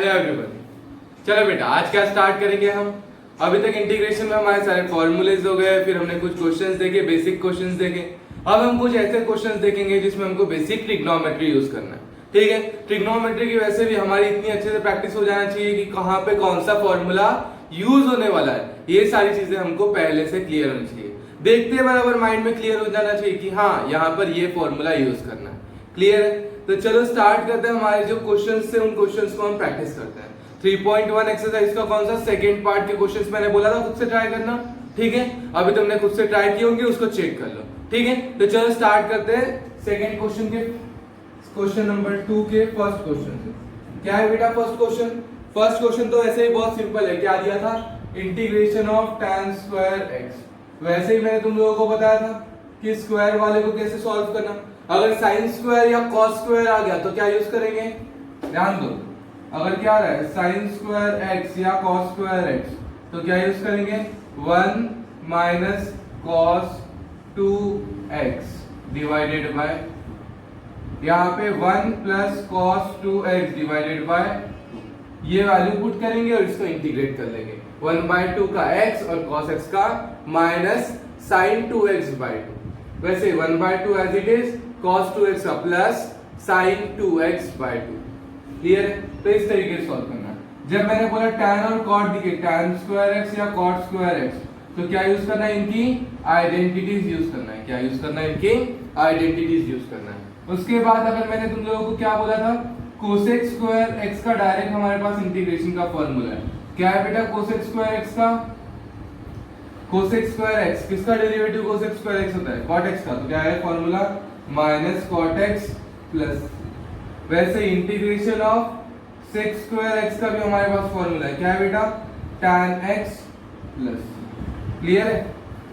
Hello everyone. चलो बेटा, आज क्या स्टार्ट करेंगे हम। अभी तक इंटीग्रेशन में हमारे सारे फॉर्मूलेज हो गए, फिर हमने कुछ क्वेश्चंस देखे, बेसिक क्वेश्चंस देखे। अब हम कुछ ऐसे क्वेश्चंस देखेंगे जिसमें हमको बेसिक ट्रिग्नोमेट्री यूज करना है। ठीक है, ट्रिग्नोमेट्री की वैसे भी हमारी इतनी अच्छे से प्रैक्टिस हो जाना चाहिए कि कहाँ पे कौन सा फॉर्मूला यूज होने वाला है, ये सारी चीजें हमको पहले से क्लियर होनी चाहिए। देखते बराबर माइंड में क्लियर हो जाना चाहिए कि हाँ, यहाँ पर ये फॉर्मूला यूज करना है। क्लियर है? तो चलो स्टार्ट करते हैं। हमारे जो क्वेश्चंस थे उन क्वेश्चंस को हम प्रैक्टिस करते हैं। 3.1 एक्सरसाइज का कौन सा सेकंड पार्ट के क्वेश्चंस मैंने बोला था खुद से ट्राई करना। ठीक है, अभी तुमने खुद से ट्राई किए होंगे, उसको चेक कर लो। ठीक है, तो चलो स्टार्ट करते हैं सेकंड क्वेश्चन के, क्वेश्चन नंबर 2 के फर्स्ट क्वेश्चन से। क्या है बेटा फर्स्ट क्वेश्चन? फर्स्ट क्वेश्चन तो ऐसे ही बहुत सिंपल है। क्या दिया था? Integration of tan square x। वैसे ही मैंने तुम लोगों को बताया था कि स्क्वायर वाले को कैसे सॉल्व करना। अगर साइन स्क्वायर या कॉस स्क्वायर आ गया तो क्या यूज करेंगे? ध्यान दो, अगर क्या आ रहा है साइन स्क्वायर x या कॉस स्क्वायर x तो क्या यूज करेंगे? 1 minus cos 2x divided by, यहाँ पे 1 plus cos 2x divided by, ये वैल्यू पुट करेंगे और इसको इंटीग्रेट कर लेंगे। 1/2 का x और cos x का माइनस साइन 2x बाय 2। वैसे 1/2 as it is, cos 2x का plus sine 2x bye 2। Clear है? तो इस तरीके से सॉल्व करना है। जब मैंने बोला tan और cot दिखे, tan स्क्वायर x या cot स्क्वायर x, तो क्या यूज करना है? इनकी आइडेंटिटीज यूज करना है। क्या यूज करना है? इनकी आइडेंटिटीज यूज करना है। उसके बाद अगर मैंने तुम लोगों को क्या बोला था, कोसेक स्क्वायर x का डायरेक्ट हमारे पास इंटीग्रेशन का फॉर्मूला है। क्या है बेटा कोसेक स्क्वायर x का? कोसेक स्क्वायर x किसका डेरिवेटिव कोसेक स्क्वायर x होता है? cot x का। तो क्या है formula? Minus cot x plus, वैसे integration of sec square x का भी हमारे पास फॉर्मूला है। क्या है बेटा? tan x plus. क्लियर है?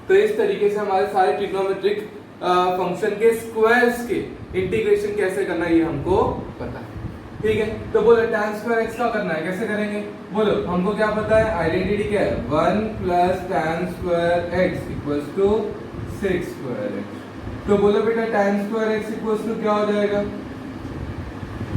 तो इस तरीके से हमारे सारे ट्रिग्नोमेट्रिक फंक्शन के स्क्वायर्स के इंटीग्रेशन कैसे करना है ये हमको पता है। ठीक है, तो बोलो tan स्क्वायर x का करना है, कैसे करेंगे? बोलो, हमको क्या पता है? आइडेंटिटी क्या है? 1 plus tan square x equals to sec square x। तो बोलो बेटा tan square x equals to क्या हो जाएगा?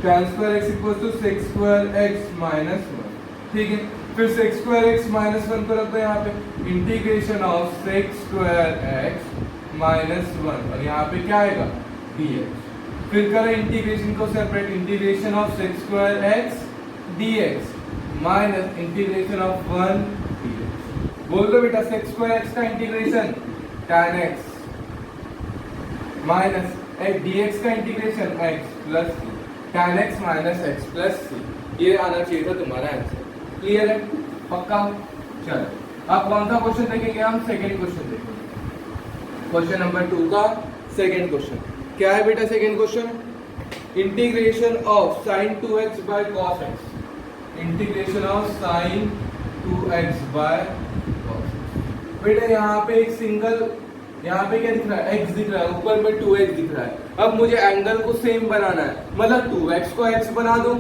tan square x equals to sec square x minus 1। ठीक है, फिर सेक स्क्वायर x माइनस 1 को रखते हैं यहाँ पे। Integration of sec square x minus 1 और यहाँ पे क्या आएगा? dx। फिर करें इंटीग्रेशन को separate, integration of sec square x dx minus integration of 1 dx। बोल दो बेटा सेक स्क्वायर x का integration tan x minus dx का integration x plus tan x minus x plus c। ये आना चाहिए था तुम्हारा आंसर। क्लियर है? पक्का? चलो अब कौन सा क्वेश्चन देखेंगे हम? सेकंड क्वेश्चन देखेंगे। क्वेश्चन नंबर 2 का सेकंड क्वेश्चन। क्या है बेटा second question? Integration of sin 2x by cos x। Integration of sin 2x by cos x। बेटा यहाँ पे एक सिंगल, यहाँ पे क्या दिख रहा है? x दिख रहा है, ऊपर में 2x दिख रहा है। अब मुझे एंगल को सेम बनाना है, मतलब 2x को x बना दो।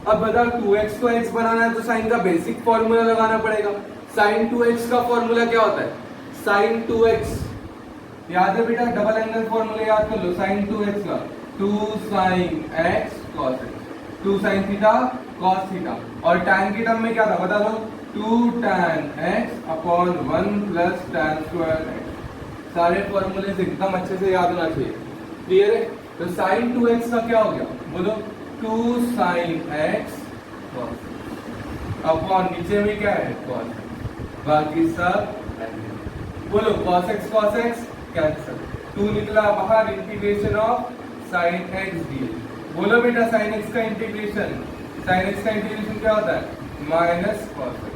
अब बता, 2x को x बनाना है तो साइन का बेसिक फॉर्मूला लगाना पड़ेगा। sin 2x का फॉर्मूला क्या होता है? sin 2x याद है बेटा? डबल एंगल फॉर्मूला याद कर लो। sin 2x का 2 sin x cos x, 2 sin theta cos theta, और tan की टर्म में क्या था बता दो? 2 tan x upon 1 plus tan square x। सारे फॉर्मूले एकदम अच्छे से याद होना चाहिए। क्लियर है? तो sin 2x का क्या हो गया? बोलो 2 sin x cos अपॉन नीचे में क्या है? cos, बाकी सब बोलो cos x कैंसिल, 2 निकला बाहर। Integration of sin x dx। बोलो बेटा sin x का इंटीग्रेशन, sin x का इंटीग्रेशन क्या होता है? Minus cos x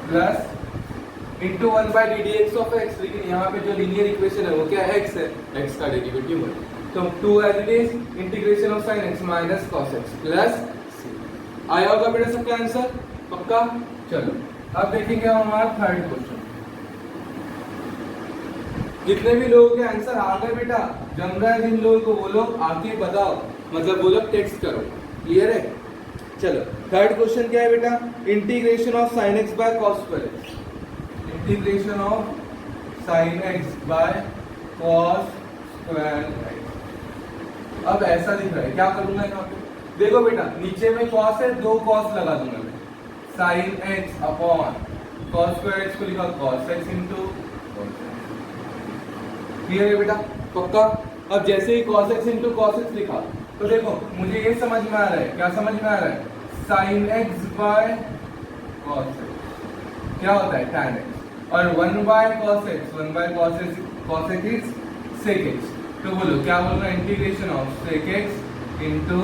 plus into 1/dx of x। लेकिन यहाँ पे जो लीनियर इक्वेशन है वो क्या है? x है, x का डेरिवेटिव है। तो 2 as it is integration of sin x minus cos x plus c। आया होगा बेटा सबका आंसर? पक्का? चलो अब देखेंगे हमारा थर्ड क्वेश्चन। जितने भी लोगों के आंसर आ गए बेटा, जम रहा है जिन लोगों को, वो लोग आके बताओ, मतलब वो लोग टेक्स्ट करो। क्लियर है? चलो थर्ड क्वेश्चन क्या है बेटा? Integration of sin x by cos square x। Integration of sin x by cos square x। अब ऐसा दिख रहा है, क्या करूंगा यहाँ पे? देखो बेटा नीचे में कॉस है, दो कॉस लगा दूंगा मैं, sine x upon cos square x को लिखा कॉस एक्स इंटू, क्लियर है बेटा, पक्का। अब जैसे ही cos x into cos x लिखा तो देखो मुझे ये समझ में आ रहा है, क्या समझ में आ रहा है, sine x by cos x क्या होता है tan x, और 1 by cos x, 1 by cos x is sec x, तो बोलो क्या बोलूंगा, integration of sec x into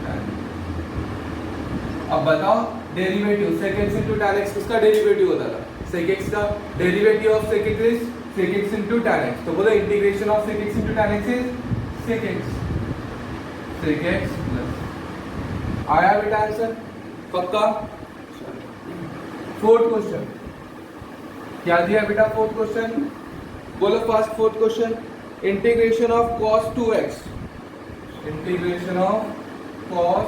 tan। अब बताओ derivative sec x into tan x किसका डेरिवेटिव होता था, सेक एक्स का, derivative of sec x is sec x into tan x, तो बोलो integration of sec x into tan x is sec x plus, आया बेटा आंसर, पक्का। Fourth question क्या दिया बेटा, फोर्थ क्वेश्चन बोलो first, fourth question integration of cos 2x, integration of cos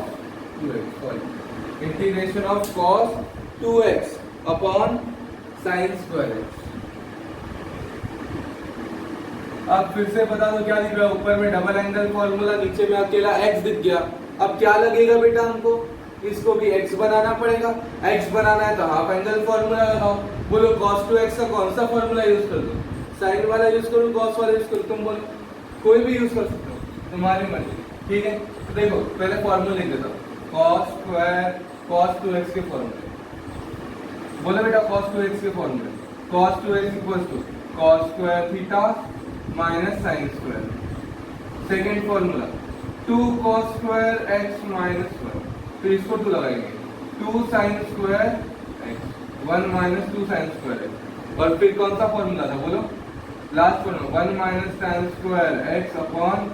2x, sorry integration of cos 2x upon sin square x। अब फिर से बता दो क्या दिख रहा है, ऊपर में डबल एंगल फॉर्मूला, नीचे में अकेला x दिख गया। अब क्या लगेगा बेटा हमको, इसको भी x बनाना पड़ेगा, x बनाना है तो हाफ एंगल फॉर्मूला लगाओ। बोलो cos 2x का कौन सा फॉर्मूला यूज कर दो, साइन वाला यूज करो, cos वाला यूज करो, तुम बोलो कोई भी यूज कर सकते हो, तुम्हारी मर्जी, ठीक है। तो देखो पहले फॉर्मूला लिख देता हूँ, cos स्क्वायर cos 2x के फॉर्मूले, बोलो बेटा cos 2x के फॉर्मूले, cos 2x equals to cos square theta minus sine square, second formula 2 cos square x minus 1, तो इसको 2 लगाएंगे, 2 sin square x, 1 minus 2 sin square x, और फिर कौन सा फॉर्मूला था बोलो, last formula 1 minus tan square x upon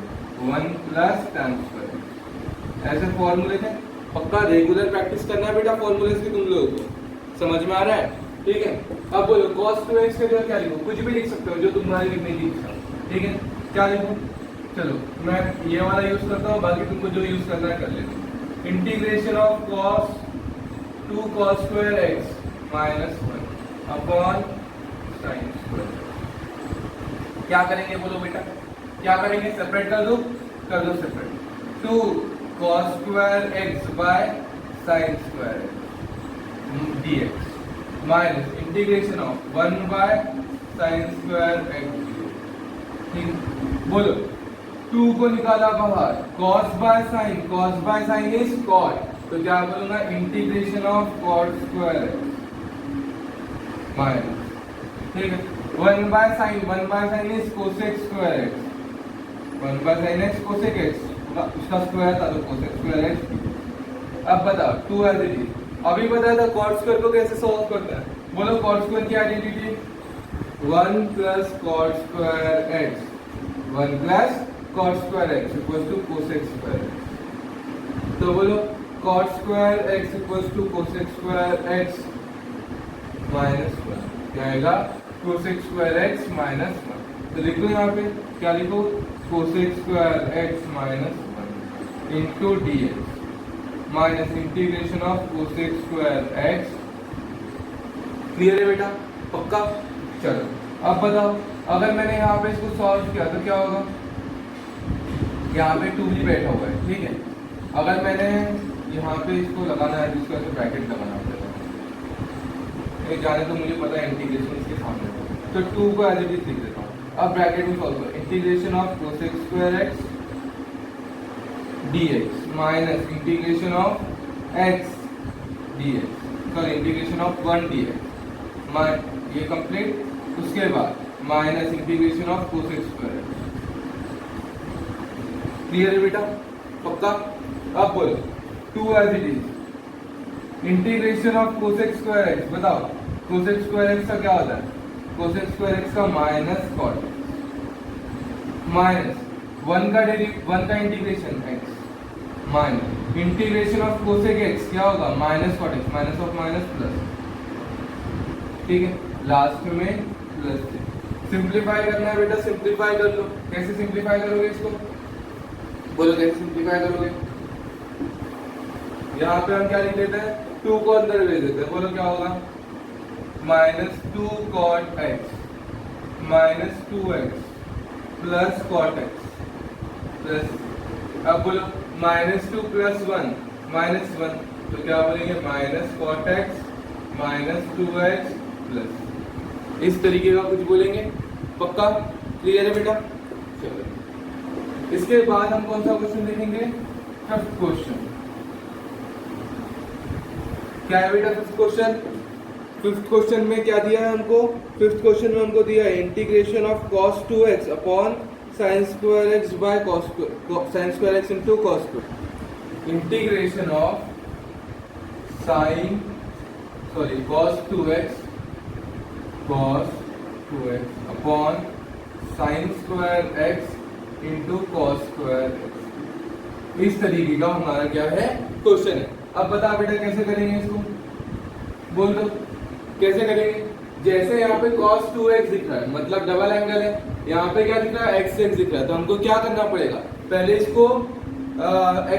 1 plus tan square x, ऐसे फॉर्मूले थे। पक्का रेगुलर प्रैक्टिस करना है बेटा फॉर्मूले की, तुम लोगों को समझ में आ रहा है, ठीक है। अब बोलो cos 2x के जो क्या लिखो, कुछ भी लिख सकते हो जो तुम्हारी लिखने की इच्छा, ठीक है। क्या लिखूं, चलो मैं ये वाला यूज करता हूँ, बाकी तुमको जो यूज करना है कर लेना। Integration of cos 2 cos square x minus 1 upon sin square, क्या करेंगे बोलो बेटा, क्या करेंगे, सेपरेट कर दो separate, 2 cos square x by sin square x dx minus integration of 1 by sin square x, ठीक। बोलो 2 को निकाला बाहर, cos by sin is cot, तो क्या बोलूंगा, integration of cot square x minus, ठीक है, 1 by sin is cosec square x, 1 by sin x cosec x, उसका स्क्वायर था तो cosec स्क्वायर x। अब बताओ 2 एज इट इज, अभी बताया था cot स्क्वायर को कैसे सॉल्व करता है, बोलो cot स्क्वायर की identity 1 plus cot square x, 1 plus cot square x equals to cosec square x, तो बोलो cot square x equals to cosec square x minus 1, क्या आएगा, cosec स्क्वायर x माइनस 1, तो लिखो यहाँ पे क्या लिखो, cosec square x minus 1 into dx minus integration of cosec square x, clear है बेटा, पक्का। चलो अब बताओ, अगर मैंने यहाँ पे इसको सॉल्व किया तो क्या होगा, यहाँ पे 2 भी बैठा हुआ है, ठीक है। अगर मैंने यहाँ पे इसको लगाना है, जिसको ऐसे ब्रैकेट लगाना पड़ेगा, एक जाने तो मुझे पता है इंटीग्रेशन इसके सामने, तो 2 को एज इट इज लिख देता हूँ। अब ब्रैकेट में सॉल्व करो, integration of cosec square x dx minus integration of x dx, sorry integration of 1 dx, ये कंप्लीट, उसके बाद minus integration of cosec square, clear है बेटा, पक्का। अब बोलो 2 as it is, integration of cosec square x, बताओ cosec स्क्वायर x का क्या होता है, cosec स्क्वायर x का माइनस cot माइनस 1 का integration x minus integration of cosec x क्या होगा, minus cot x, minus of minus plus, ठीक है, लास्ट में प्लस से। सिंप्लीफाई करना है बेटा, सिंप्लीफाई कर लो, कैसे सिंप्लीफाई करोगे इसको, बोलो कैसे सिंप्लीफाई करोगे, यहाँ पे हम क्या लिख देते हैं, 2 को अंदर भेज देते हैं, बोलो क्या होगा, minus 2 cot x minus 2x plus cot x plus, अब बोलो -2 + 1 -1, तो क्या बोलेंगे -cot x -2x प्लस, इस तरीके का कुछ बोलेंगे। पक्का क्लियर है बेटा? चलो इसके बाद हम कौन सा क्वेश्चन देखेंगे? Fifth question. क्या है बेटा फिफ्थ क्वेश्चन? फिफ्थ क्वेश्चन में क्या दिया है हमको? फिफ्थ क्वेश्चन में हमको दिया है integration of cos 2x upon sin square x by cos x into cos 2। Integration of cos 2x upon sin square x into cos square x, इस तरीके का हमारा क्या है क्वेश्चन है। अब बता बेटा कैसे करेंगे इसको, बोल दो कैसे करेंगे। जैसे यहाँ पे cos 2x दिख रहा है, मतलब डबल एंगल है, यहाँ पे क्या दिख रहा है? x दिख रहा है, तो हमको क्या करना पड़ेगा? पहले इसको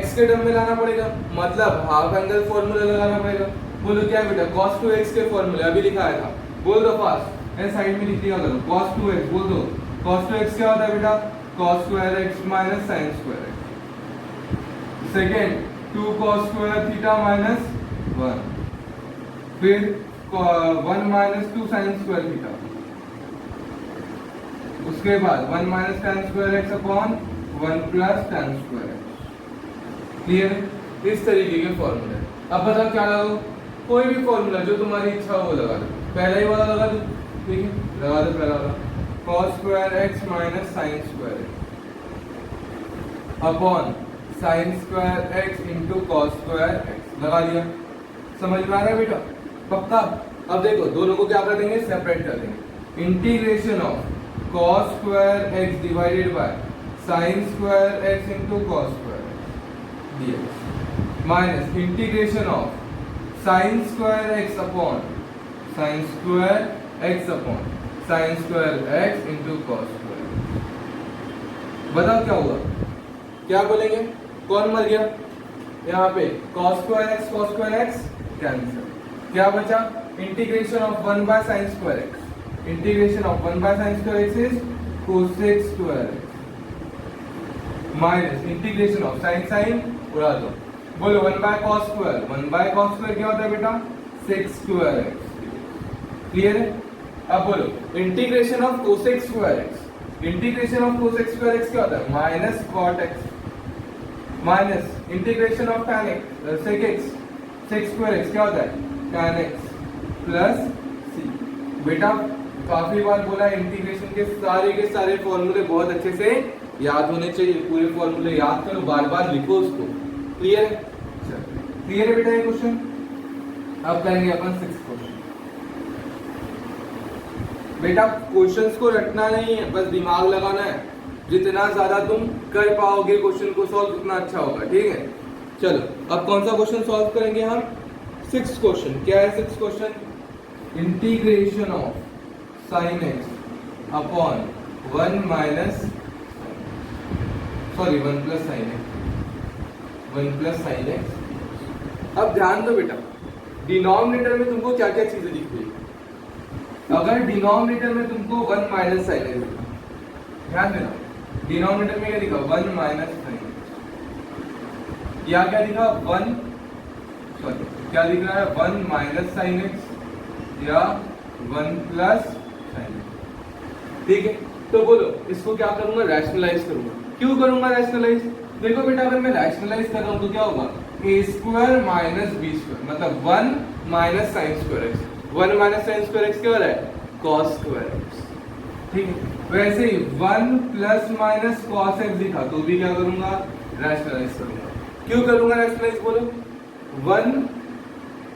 x के टर्म में लाना पड़ेगा, मतलब हाफ एंगल फॉर्मूला लगाना पड़ेगा। बोलो क्या बेटा? cos 2x के फॉर्मूले अभी लिखाया था, बोल दो फास्ट, ऐसे साइड में लिख दिया करो। cos 2x बोल दो। cos 2x क्या होता है बेटा? cos square x minus sin square x। Second 2 cos square theta minus 1, फिर 1 minus 2 sin square theta, उसके बाद 1 minus tan square x upon 1 plus tan square x। Clear? इस तरीके के फॉर्मूले। अब बताओ क्या लगाओ? कोई भी फॉर्मूला जो तुम्हारी इच्छा हो वो लगा दो। पहला ही वाला लगा दो, ठीक है? लगा दो पहला वाला, cos square x minus sin square x upon sin square x into cos square x, लगा दिया। समझ में आ रहा है बेटा? पक्का? अब देखो दोनों को क्या कर देंगे? सेपरेट कर देंगे। Integration of cos square x divided by sin square x into cos square x दिया, minus integration of sin square x upon sin square x upon sin square x into cos square x। बताओ क्या हुआ? क्या बोलेंगे? कौन मर गया? यहाँ पे cos square x कैंसिल, क्या बचा? Integration of 1 by sin square x, integration of 1 by sin square x is cosec square x, minus integration of sin उड़ा दो, बोलो 1 by cos square क्या होता है बेटा? sec square x। क्लियर है? अब बोलो integration of cosec square x, integration of cosec square x क्या होता है? Minus cot x, minus integration of tan x sec square x क्या होता है? tan x plus c। बेटा काफी बार बोला इंटीग्रेशन के सारे फॉर्मूले बहुत अच्छे से याद होने चाहिए, पूरे फॉर्मूले याद करो, बार बार लिखो उसको। क्लियर है? क्लियर है बेटा ये क्वेश्चन? अब करेंगे अपन 6th क्वेश्चन। बेटा क्वेश्चंस को रटना नहीं है, बस दिमाग लगाना है। जितना ज्यादा तुम कर पाओगे क्वेश्चन को सॉल्व उतना अच्छा होगा, ठीक है? चलो अब कौन सा क्वेश्चन सॉल्व करेंगे हम? 6th question. क्या है 6th question? Integration of sin x upon 1 plus sin x। अब ध्यान दो बेटा, डिनोमिनेटर में तुमको क्या क्या चीजें दिख रही है। अगर डिनोमिनेटर में तुमको 1 minus sin x दिखा, ध्यान देना, डिनोमिनेटर में क्या दिखा? 1 minus sin x, या क्या दिखा? क्या दिख रहा है? 1 minus sin x या 1 plus sin x। ठीक है, तो बोलो इसको क्या करूंगा? रैशनलाइज करूंगा। क्यों करूंगा रैशनलाइज? देखो बेटा अगर मैं रैशनलाइज कर रहा हूं तो क्या होगा? a² minus b², मतलब 1 minus sin square x, 1 minus sin square x क्या हो रहा है? cos square x। ठीक है, वैसे ही 1 plus minus cos x दिखा तो भी क्या करूंगा? रैशनलाइज करूंगा। क्यों करूंगा रैशनलाइज? बोलो 1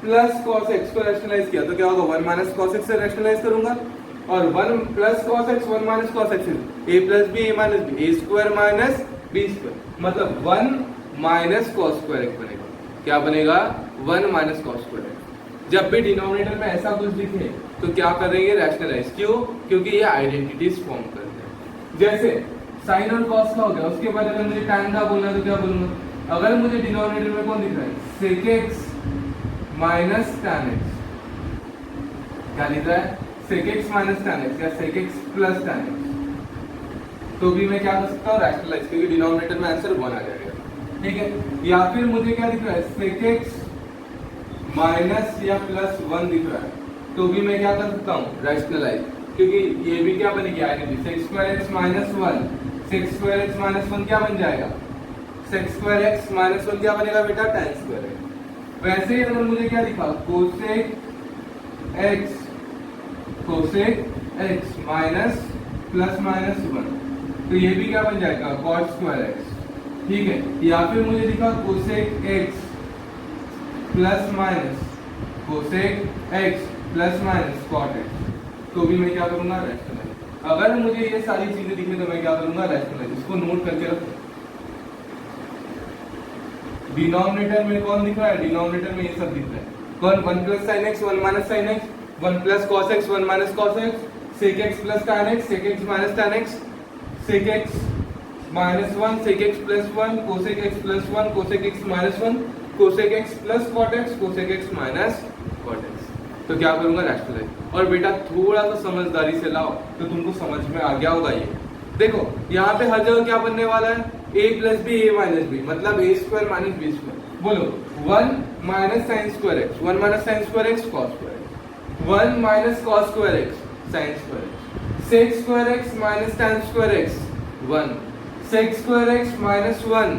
प्लस cos x को रैशनलाइज किया तो क्या होगा? 1 minus cos x से रैशनलाइज करूंगा, और 1 plus cos x 1 minus cos x a plus b a minus b, a² minus b², मतलब 1 minus cos square x बनेगा। क्या बनेगा? 1 minus cos square x। जब भी डिनोमिनेटर में ऐसा कुछ दिखे तो क्या करेंगे? रैशनलाइज। क्यों? क्योंकि ये आइडेंटिटीज फॉर्म करते हैं। जैसे साइन और कॉस का हो गया, उसके बाद अगर मुझे tan का बोलना है तो क्या बोलूंगा? अगर मुझे डिनोमिनेटर में कौन दिख रहा है? sec x minus tan x, क्या लिख रहा है? sec x minus tan x या sec x plus tan x, तो भी मैं क्या कर सकता हूँ? रैशनलाइज, क्योंकि डिनोमिनेटर में आंसर 1 आ जाएगा। ठीक है, या फिर मुझे क्या दिख रहा है sec x माइनस या प्लस 1 दिख रहा है, तो भी मैं क्या कर सकता हूँ रैशनलाइज, क्योंकि ये भी क्या बनेगी identity sec square x minus 1, sec square x minus 1 क्या बन जाएगा sec स्क्वायर x माइनस 1 क्या बनेगा बेटा tan स्क्वायर x। वैसे ही अगर मुझे क्या दिखा cosec x minus plus minus 1, तो ये भी क्या बन जाएगा cot स्क्वायर x। ठीक है, या फिर मुझे दिखा cosec x plus minus cosec x plus minus cot x, तो भी मैं क्या करूंगा रैशनलाइज। अगर मुझे ये सारी चीजें दिखे तो मैं क्या करूंगा रैशनलाइज। इसको नोट करके रखो। डिनोमिनेटर में कौन दिख रहा है, डिनोमिनेटर में ये सब दिख रहा है, कौन 1 plus sin x 1 minus sin x, 1 plus cos x 1 minus cos x, sec x plus tan x, sec x minus tan x, sec x minus 1, sec x plus 1, cosec x plus 1, cosec x minus 1, cosec x plus cot x, cosec x minus cot x। तो क्या करूंगा rationalise. और बेटा थोड़ा सा समझदारी से लाओ तो तुमको समझ में आ गया होगा। ये देखो यहाँ पे हर जगह क्या बनने वाला है a plus b a minus b, मतलब a square minus b square. बोलो 1 minus sine square x, 1 minus sine square x cos square x, 1 minus cos square x sine square x, sec square x minus tan square x 1, sec square x minus 1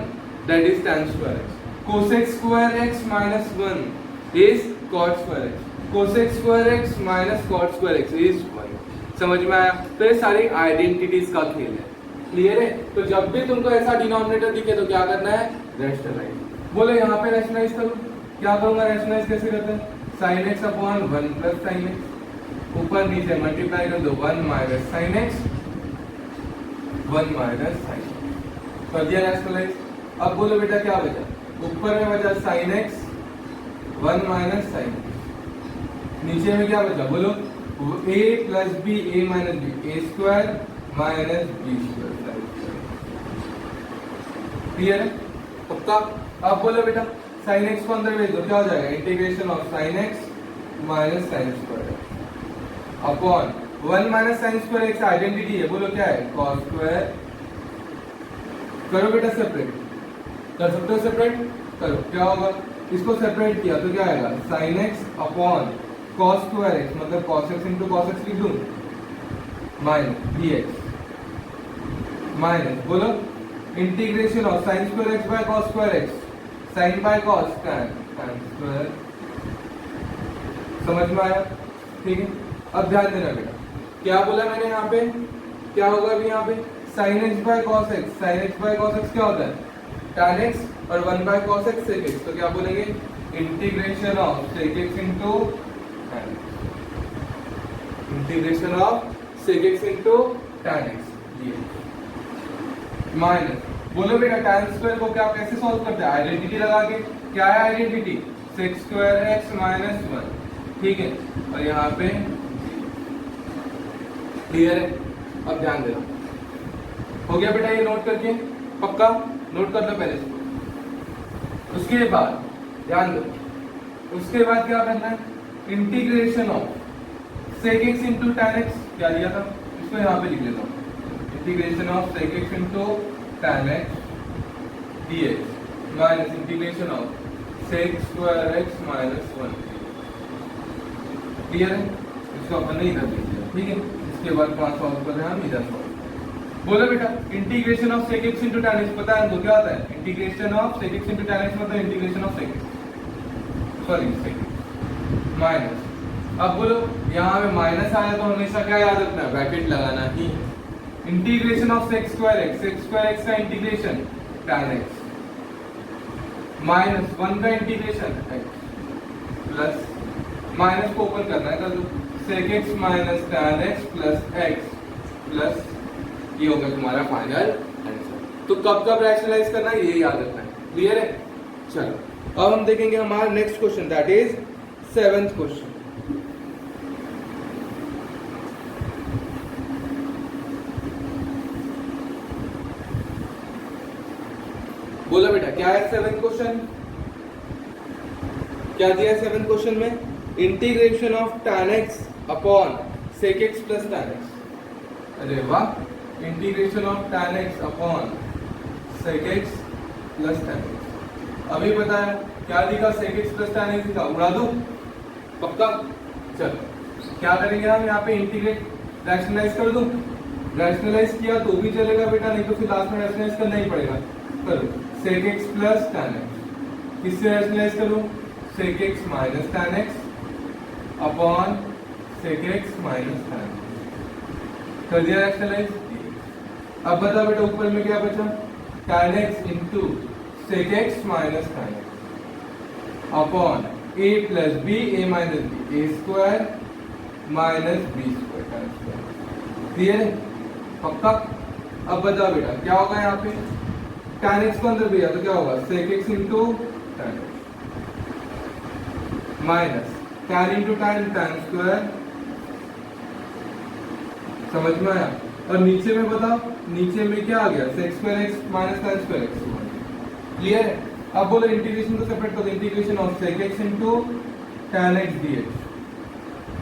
that is tan square x, cosec square x minus 1 is cot square x, cosec square x minus cot square x is 1। समझ में आया? तो ये सारी identities का खेल है। Clear है? तो जब भी तुमको ऐसा डिनोमिनेटर दिखे तो क्या करना है रैशनलाइज। बोलो यहाँ पे रैशनलाइज करो, क्या करूंगा रैशनलाइज कैसे करते हैं, sin x upon 1 plus sin x, ऊपर नीचे मल्टीप्लाई कर दो 1 minus sin x 1 minus sin x, कर दिया रैशनलाइज। अब बोलो बेटा क्या बचा, ऊपर में बचा sin x 1 minus sin x, नीचे में क्या बचा बोलो a plus b a minus b a square minus b square. Clear है? पक्का? अब बोलो बेटा sin x को अंदर भेज दो, क्या हो जाएगा integration of sin x minus sin square upon 1 minus sin square x identity है, बोलो क्या है cos स्क्वायर। करो बेटा सेपरेट, कर सकते हो सेपरेट, करो क्या होगा, इसको सेपरेट किया तो क्या आएगा sin x upon cos square x, मतलब cos x into cos x लिख दूं माइनस dx माइनस बोलो integration of sin square x by cos square x, sin by cos tan square. समझ में आया? ठीक है, अब ध्यान देना बेटा क्या बोला मैंने यहाँ पे, क्या होगा अभी यहाँ पे sin x by cos x, sin x by cos x क्या होता है tan x और 1 by cos x sec x, तो क्या बोलेंगे integration of sec x into integration of sec x into tan x minus बोलो बेटा tan स्क्वायर को क्या कैसे सॉल्व करते हैं, आइडेंटिटी लगा के। क्या है identity sec square x minus 1। ठीक है, और यहाँ पे क्लियर है? अब ध्यान देना, हो गया बेटा ये नोट करके, पक्का नोट कर लो पहले इसको। उसके बाद ध्यान दो, उसके बाद क्या करना है integration of sec x into tan x, क्या दिया था इसको यहाँ पे लिख लेता हूँ, integration of sec x into tan x dx minus integration of sec square x minus 1। Clear है? इसको अपन ने इधर लिख दिया। ठीक है, इसके बाद कहाँ सॉल्व कर रहे हैं हम, इधर सॉल्व। बोलो बेटा integration of sec x into tan x पता है तो क्या होता है integration of sec x into tan x मतलब integration of sec x, sorry sec x minus. अब बोलो यहाँ पे माइनस आया तो हमेशा क्या याद रखना है ब्रैकेट लगाना ही। Integration of sec square x का इंटीग्रेशन tan x माइनस 1 का इंटीग्रेशन x प्लस माइनस को ओपन करना है तो sec x minus tan x plus x plus ये होगा तुम्हारा फाइनल आंसर। तो कब कब रैशनलाइज करना है ये याद रखना है। क्लियर है? चलो अब हम देखेंगे हमारा next question, that is 7th question. बोलो बेटा क्या है 7th क्वेश्चन, क्या दिया है 7th क्वेश्चन में, integration of tan x upon sec x plus tan x। अरे वाह, integration of tan x upon sec x plus tan x। अभी बताया क्या दिखा, sec x plus tan x दिखा, उड़ा दो पक्का। चलो क्या करेंगे हम यहाँ पे इंटीग्रेट, रैशनलाइज कर दूं, रैशनलाइज किया तो भी चलेगा बेटा, नहीं तो फिर लास्ट में रैशनलाइज करना ही पड़ेगा। करो sec x plus tan x, किससे रैशनलाइज करूं, sec x minus tan x upon sec x minus tan x, कर दिया रैशनलाइज। अब बता बेटा ऊपर में क्या बचा, tan x into sec x minus tan x upon a plus b a minus b a square minus b square tan square. Clear है पक्का। अब बता बेटा क्या होगा यहाँ पे, tan x को अंदर भेजा तो क्या होगा, sec x into tan x minus tan into tan tan square. समझ में आया। और नीचे में बताओ, नीचे में क्या आ गया, sec square x minus tan square x। Clear है। अब बोलो इंटीग्रेशन को सेपरेट करो, integration of sec x into tan x dx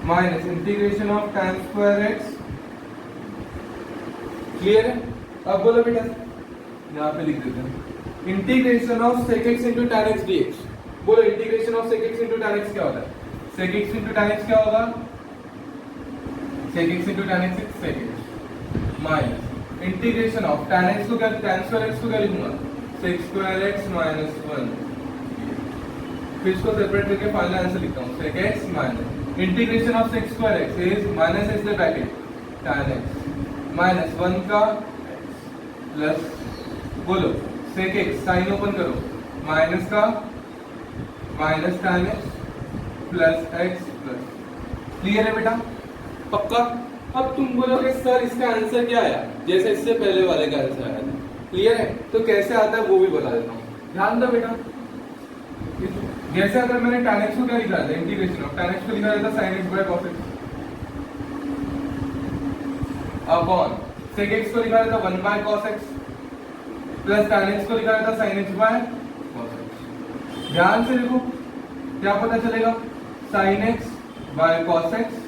minus integration of tan square x। Clear है। अब बोलो बेटा यहाँ पे लिख देते हैं integration of sec x into tan x dx। बोलो integration of sec x into tan x क्या होता है, sec x into tan x क्या होगा, sec x into tan x sec x minus integration of tan x को क्या, tan square x को क्या लिखूंगा, sec स्क्वायर x माइनस 1। फिर इसको सेपरेट करके फाइनल आंसर लिखता हूँ, sec x minus integration of sec square x is minus x the bracket tan x minus 1 का प्लस, बोलो sec x साइन ओपन करो, माइनस का minus tan x plus x plus. Clear है बेटा पक्का। अब तुम बोलोगे सर इसका आंसर क्या आया, जैसे इससे पहले वाले का आंसर आया था। क्लियर है, तो कैसे आता है वो भी बता देता हूँ, ध्यान दो बेटा। जैसे अगर मैंने tan x को क्या लिखा था, इंटीग्रेशन ऑफ tan x को लिखा था sin x by cos x upon sec x को लिखा था 1 by cos x plus tan x को लिखा था sin x by cos x। ध्यान से देखो क्या पता चलेगा, sin x by cos x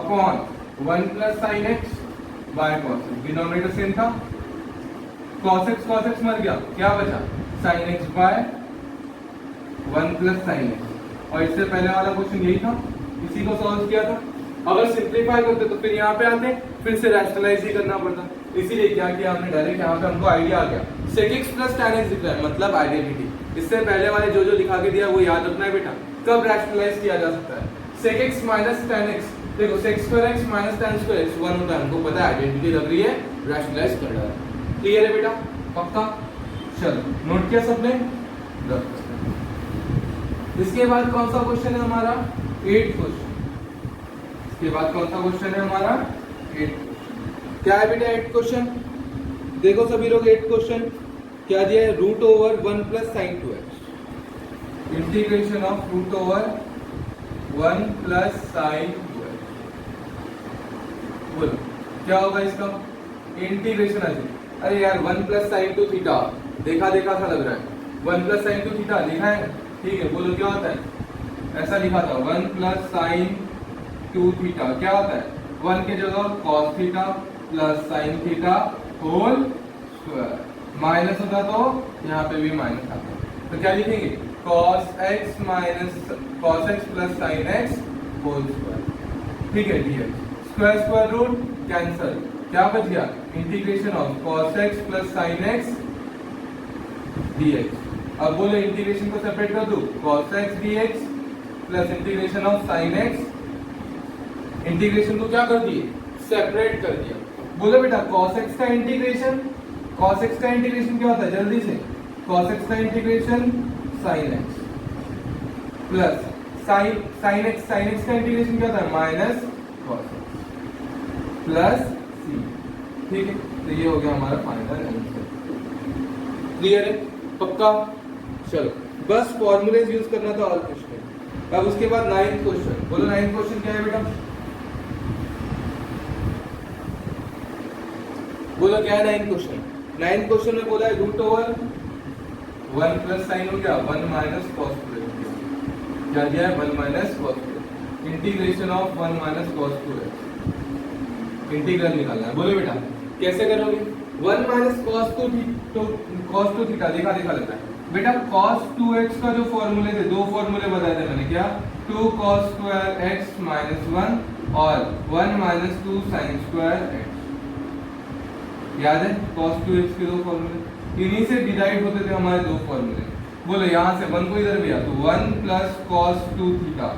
upon 1 plus sin x by cos x, denominator same था, cos x मर गया, क्या बचा sin x by 1 plus sin x। और इससे पहले वाला क्वेश्चन यही था, इसी को सॉल्व किया था। अगर सिंपलीफाई करते तो फिर यहाँ पे आते, फिर से रैशनलाइज ही करना पड़ता, इसीलिए क्या किया हमने डायरेक्ट यहाँ पे हमको आइडिया आ गया, sec x plus tan x दिख रहा है मतलब आइडेंटिटी। इससे पहले वाले जो जो लिखा के दिया वो याद रखना है बेटा, कब रैशनलाइज किया जा सकता है, sec x minus tan x, देखो sec square x minus tan square x 1 होता है, हमको पता है आइडेंटिटी लग रही है, रैशनलाइज कर रहा है। क्लियर है बेटा पक्का। चलो नोट किया सबने। इसके बाद कौन सा क्वेश्चन है हमारा, 8th क्वेश्चन। इसके बाद कौन सा क्वेश्चन है हमारा, 8th क्वेश्चन। क्या है बेटा 8th क्वेश्चन, देखो सभी लोग 8th क्वेश्चन क्या दिया है, root over 1 plus sine 2x, integration of root over 1 plus sine 2x। बोलो क्या होगा इसका इंटीग्रेशन। अरे यार 1 प्लस साइन 2 थीटा देखा देखा सा लग रहा है, 1 प्लस साइन 2 थीटा देखा है, ठीक है। बोलो क्या होता है, ऐसा लिखा था 1 प्लस साइन 2 थीटा क्या होता है, 1 के जगह cos theta plus sine theta whole square, minus होता तो यहाँ पे भी माइनस आता, तो क्या लिखेंगे cos x minus cos x plus sine x whole square. ठीक है dx, square square root cancel, क्या बच गया integration of cos x plus sine x dx। अब बोलो इंटीग्रेशन को सेपरेट कर दो, cos x dx plus integration of sine x, integration को क्या कर दिए सेपरेट कर दिया। बोलो बेटा cos x का इंटीग्रेशन, cos x का इंटीग्रेशन क्या होता है जल्दी से, cos x का integration sin x plus sin x का इंटीग्रेशन क्या होता है minus cos x plus c। ठीक है, तो ये हो गया हमारा फाइनल आंसर। क्लियर है पक्का। चलो बस फॉर्मूलेज यूज करना था और कुछ नहीं। अब उसके बाद 9th क्वेश्चन, बोलो 9th क्वेश्चन क्या है बेटा, बोलो क्या है 9th क्वेश्चन। 9th क्वेश्चन में बोला है रूट ओवर 1 प्लस साइन हो गया 1 माइनस कॉस 2 क्या दिया है 1 minus cos 2, integration of 1 minus cos 2 integral निकालना है। बोलो बेटा कैसे करोगे, 1 माइनस cos 2 थीटा देखा लगता है बेटा। cos 2x का जो फॉर्मूले थे, दो फॉर्मूले बताए थे मैंने, क्या 2 cos स्क्वायर x माइनस 1 और 1 माइनस 2 sin स्क्वायर x। याद है cos 2x के दो फॉर्मूले, इन्हीं से डिराइव होते थे हमारे दो फॉर्मूले। बोलो यहाँ से 1 को इधर भेजा तो 1 plus cos 2 theta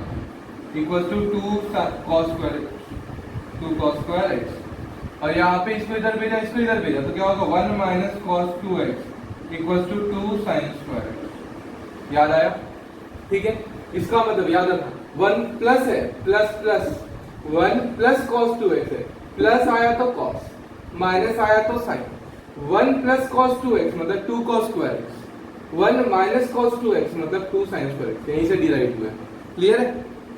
equal to 2 cos square x, और यहाँ पे इसको इधर भेजा इसको इधर भेजा तो क्या होगा 1 minus cos 2x equal to 2 sin square x। याद आया? ठीक है, इसका मतलब याद रखना 1 प्लस है, plus plus 1 plus cos 2x है, प्लस आया तो cos, माइनस आया तो sin। 1 प्लस cos 2x मतलब 2 cos square x, 1 minus cos 2x मतलब 2 sin स्क्वायर x, यहीं से डिराइव हुआ है। क्लियर है?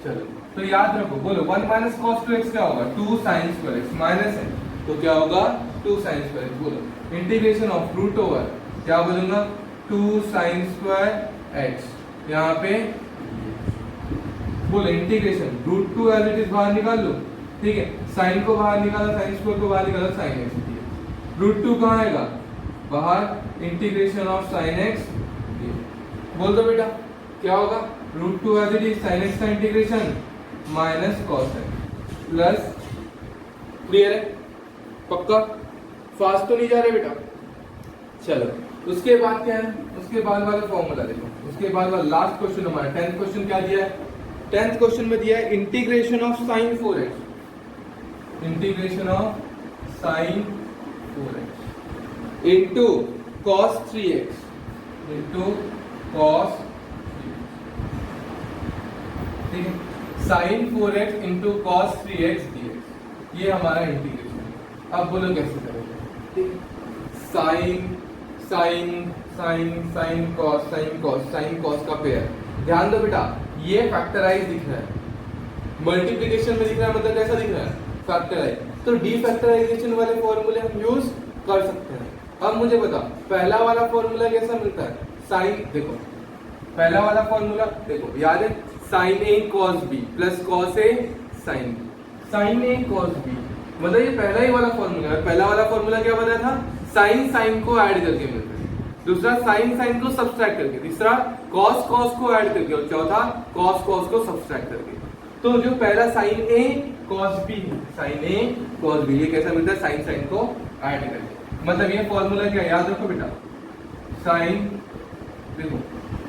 चलो तो याद रखो, बोलो 1 माइनस cos 2x क्या होगा 2 sin स्क्वायर x, माइनस है तो क्या होगा 2 sin स्क्वायर x। बोलो इंटीग्रेशन ऑफ रूट ओवर, क्या बोलूंगा 2 sin स्क्वायर x, यहाँ पे बोलो integration root 2 as it is बाहर निकाल लो, ठीक है, साइन को बाहर निकाला, साइन स्क्वायर को बाहर निकाला, साइन x, रूट 2 कहाँ आएगा बाहर, इंटीग्रेशन ऑफ साइन x, बोल दो बेटा क्या होगा root 2 as it is sine x का integration minus cos x plus. Clear है? पक्का? फास्ट तो नहीं जा रहे बेटा? चलो उसके बाद क्या है, उसके बाद वाला फॉर्मूला देखो, उसके बाद वाला लास्ट क्वेश्चन हमारा 10th क्वेश्चन क्या दिया है, 10th क्वेश्चन में दिया है integration of sign 4x, integration of sign 4x into cos 3x into cos, ठीक है, sin 4x into cos 3x dx, ये हमारा इंटीग्रेशन है। अब बोलो कैसे करेंगे, ठीक है, साइन कॉस का पेयर, ध्यान दो बेटा ये फैक्टराइज दिख रहा है, मल्टीप्लिकेशन में दिख रहा है, मतलब कैसा दिख रहा है फैक्टराइज, तो डीफैक्टराइजेशन वाले फॉर्मूले हम यूज कर सकते हैं। अब मुझे बता पहला वाला फॉर्मूला कैसा मिलता है, साइन, देखो पहला वाला फॉर्मूला देखो याद है, sign A cos B plus cos A sine B, sine A cos B मतलब ये पहला ही वाला फॉर्मूला है। पहला वाला फॉर्मूला क्या बताया था, साइन साइन को ऐड करके मिलता है, दूसरा साइन साइन को सब्सट्रैक्ट करके, तीसरा कॉस कॉस को ऐड करके, और चौथा कॉस कॉस को सब्सट्रैक्ट करके। तो जो पहला sign A cos B, sine A cos B, ये कैसा मिलता है साइन साइन को ऐड करके, मतलब ये फॉर्मूला क्या याद रखो बेटा, साइन, देखो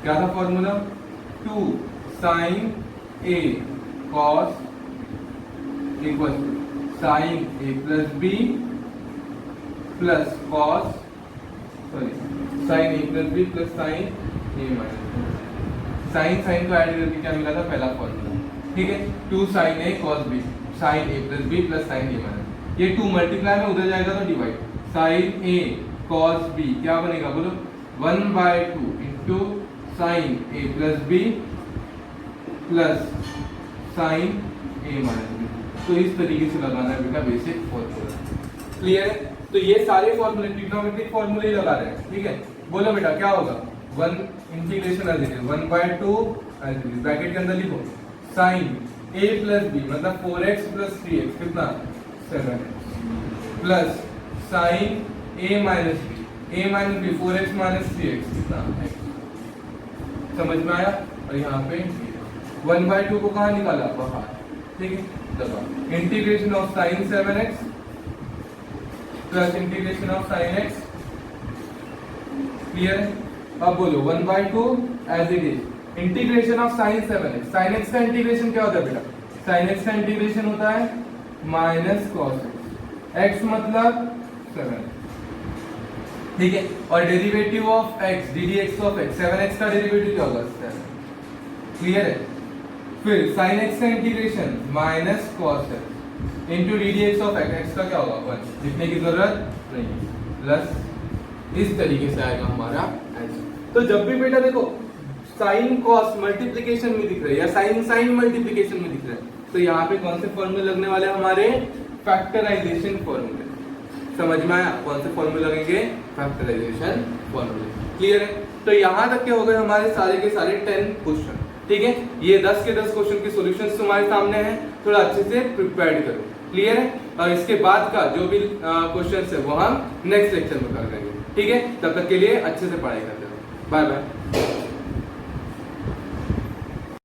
क्या था formula 2 sine A cos equal sine A plus B plus cos, sorry sine A plus B plus sine A minus, sine sine को ऐड करके क्या मिला था पहला फॉर्मूला, ठीक है, 2 sine A cos B, sine A plus B plus sine A minus, ये 2 multiply में उधर जाएगा तो divide, sine A cos B क्या बनेगा बोलो 1/2 into sine A plus B plus sine A minus B. तो इस तरीके से लगाना है बेटा बेसिक फॉर्मूला। क्लियर है? तो ये सारे फॉर्मूले ट्रिग्नोमेट्रिक फॉर्मूले ही लगा रहे हैं, ठीक है। बोलो बेटा क्या होगा 1 integration as it is 1/2 as it is, bracket के अंदर लिखो साइन ए प्लस बी मतलब 4x प्लस 3x कितना 7x plus sine a minus b 4x minus 3x कितना x। समझ में आया? और यहाँ पे 1/2 को कहाँ निकाला बाहर, ठीक है, चलो integration of sine 7x plus integration of sine x। Clear है? अब बोलो 1/2 as it is integration of sine 7x, sine x का इंटीग्रेशन क्या होता है बेटा, साइन x का इंटीग्रेशन होता है माइनस कॉस x मतलब 7, ठीक है, और derivative of x ddx of x 7x का डेरिवेटिव क्या होगा 7। क्लियर है? फिर sin x का integration minus cos x into ddx of x, x का क्या होगा 1, लिखने की जरूरत नहीं, प्लस इस तरीके से आएगा हमारा आंसर। तो जब भी बेटा देखो साइन कॉस मल्टीप्लिकेशन में दिख रहा है या साइन साइन मल्टीप्लिकेशन में दिख रहा है, तो यहाँ पे कौन से फॉर्मूले लगने वाले हमारे फैक्टराइजेशन फॉर्मूले। समझ में आया? कौन से फॉर्मूले लगेंगे फैक्टराइजेशन फॉर्मूले। क्लियर है? तो यहाँ तक के हो गए हमारे सारे के सारे 10 क्वेश्चन, ठीक है। ये 10 के 10 क्वेश्चन के सॉल्यूशंस तुम्हारे सामने हैं, थोड़ा अच्छे से प्रिपेयर करो। क्लियर है? और इसके बाद का जो भी क्वेश्चन है वो हम नेक्स्ट लेक्चर में कर लेंगे। ठीक है, तब तक के लिए अच्छे से पढ़ाई करते रहो। Bye bye.